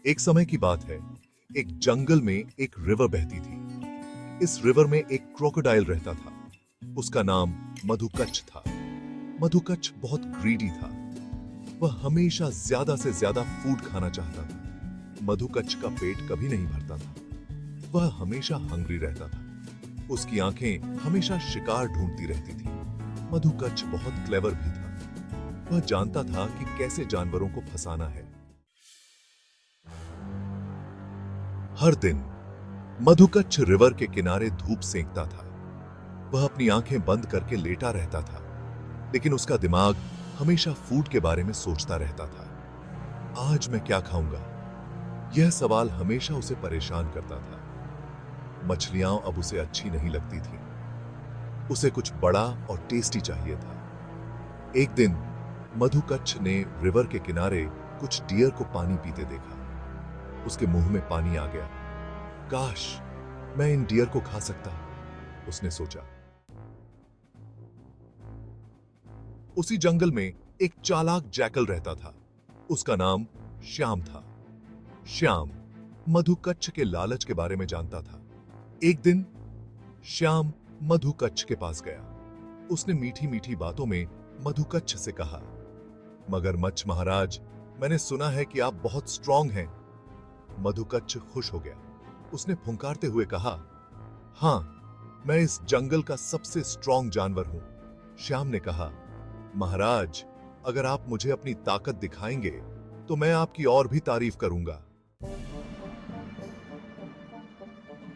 एक समय की बात है, एक जंगल में एक रिवर बहती थी। इस रिवर में एक क्रोकोडाइल रहता था। उसका नाम मधुकच्छ था। मधुकच्छ बहुत ग्रीडी था। वह हमेशा ज्यादा से ज्यादा फूड खाना चाहता था। मधुकच्छ का पेट कभी नहीं भरता था। वह हमेशा हंग्री रहता था। उसकी आंखें हमेशा शिकार ढूंढती रहती थी। मधुकच्छ बहुत क्लेवर भी था। वह जानता था कि कैसे जानवरों को फंसाना है। हर दिन मधुकच्छ रिवर के किनारे धूप सेंकता था। वह अपनी आंखें बंद करके लेटा रहता था, लेकिन उसका दिमाग हमेशा फूड के बारे में सोचता रहता था। आज मैं क्या खाऊंगा? यह सवाल हमेशा उसे परेशान करता था। मछलियां अब उसे अच्छी नहीं लगती थीं। उसे कुछ बड़ा और टेस्टी चाहिए था। एक दिन मधुकच्छ ने रिवर के किनारे कुछ डियर को पानी पीते देखा। उसके मुंह में पानी आ गया। काश मैं इन डियर को खा सकता, उसने सोचा। उसी जंगल में एक चालाक जैकल रहता था। उसका नाम श्याम था। श्याम मधुकच्छ के लालच के बारे में जानता था। एक दिन श्याम मधुकच्छ के पास गया। उसने मीठी मीठी बातों में मधुकच्छ से कहा, मगरमच्छ महाराज, मैंने सुना है कि आप बहुत स्ट्रांग हैं। मधुकच्छ खुश हो गया। उसने फुंकारते हुए कहा, हां, मैं इस जंगल का सबसे स्ट्रांग जानवर हूं। श्याम ने कहा, महाराज, अगर आप मुझे अपनी ताकत दिखाएंगे तो मैं आपकी और भी तारीफ करूंगा।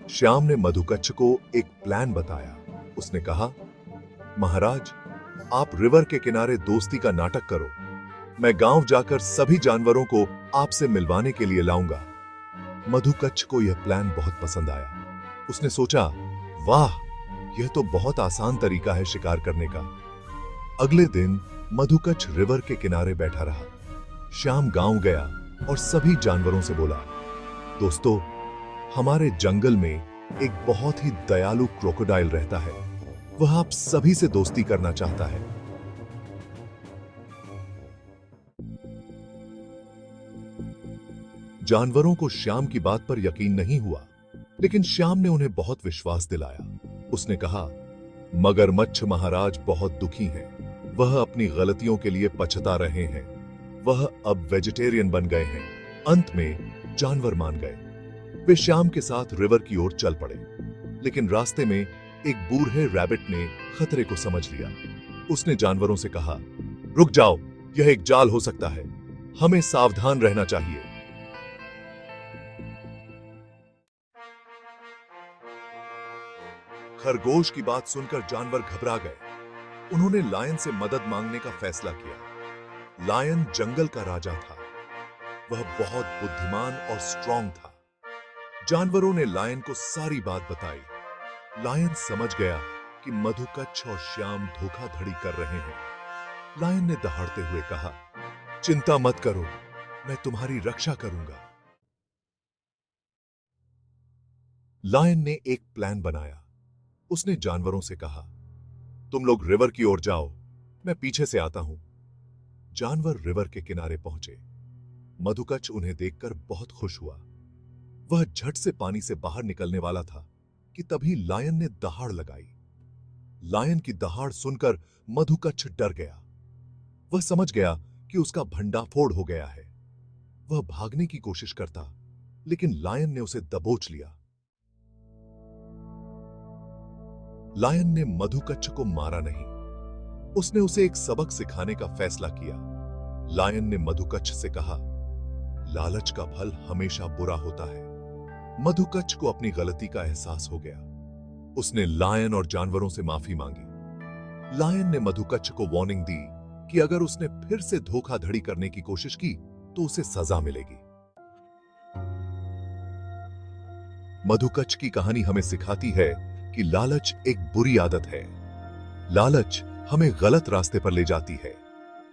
श्याम ने मधुकच्छ को एक प्लान बताया। उसने कहा, महाराज, आप रिवर के किनारे दोस्ती का नाटक करो। मैं गांव जाकर सभी जानवरों को आपसे मिलवाने के लिए लाऊंगा। मधुकच्छ को यह प्लान बहुत पसंद आया। उसने सोचा, वाह, यह तो बहुत आसान तरीका है शिकार करने का। अगले दिन मधुकच्छ रिवर के किनारे बैठा रहा। श्याम गांव गया और सभी जानवरों से बोला, दोस्तों, हमारे जंगल में एक बहुत ही दयालु क्रोकोडाइल रहता है। वह आप सभी से दोस्ती करना चाहता है। जानवरों को श्याम की बात पर यकीन नहीं हुआ, लेकिन श्याम ने उन्हें बहुत विश्वास दिलाया। उसने कहा, मगरमच्छ महाराज बहुत दुखी हैं। वह अपनी गलतियों के लिए पछता रहे हैं। वह अब वेजिटेरियन बन गए हैं। अंत में जानवर मान गए। वे श्याम के साथ रिवर की ओर चल पड़े, लेकिन रास्ते में एक बूढ़े रैबिट ने खतरे को समझ लिया। उसने जानवरों से कहा, रुक जाओ, यह एक जाल हो सकता है। हमें सावधान रहना चाहिए। खरगोश की बात सुनकर जानवर घबरा गए। उन्होंने लायन से मदद मांगने का फैसला किया। लायन जंगल का राजा था। वह बहुत बुद्धिमान और स्ट्रांग था। जानवरों ने लायन को सारी बात बताई। लायन समझ गया कि मधुकच्छ और श्याम धोखाधड़ी कर रहे हैं। लायन ने दहाड़ते हुए कहा, चिंता मत करो, मैं तुम्हारी रक्षा करूंगा। लायन ने एक प्लान बनाया। उसने जानवरों से कहा, तुम लोग रिवर की ओर जाओ, मैं पीछे से आता हूं। जानवर रिवर के किनारे पहुंचे। मधुकच्छ उन्हें देखकर बहुत खुश हुआ। वह झट से पानी से बाहर निकलने वाला था कि तभी लायन ने दहाड़ लगाई। लायन की दहाड़ सुनकर मधुकच्छ डर गया। वह समझ गया कि उसका भंडाफोड़ हो गया है। वह भागने की कोशिश करता, लेकिन लायन ने उसे दबोच लिया। लायन ने मधुकच्छ को मारा नहीं। उसने उसे एक सबक सिखाने का फैसला किया। लायन ने मधुकच्छ से कहा, लालच का फल हमेशा बुरा होता है। मधुकच्छ को अपनी गलती का एहसास हो गया। उसने लायन और जानवरों से माफी मांगी। लायन ने मधुकच्छ को वार्निंग दी कि अगर उसने फिर से धोखाधड़ी करने की कोशिश की तो उसे सजा मिलेगी। मधुकच्छ की कहानी हमें सिखाती है कि लालच एक बुरी आदत है। लालच हमें गलत रास्ते पर ले जाती है।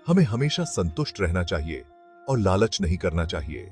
हमें हमेशा संतुष्ट रहना चाहिए और लालच नहीं करना चाहिए।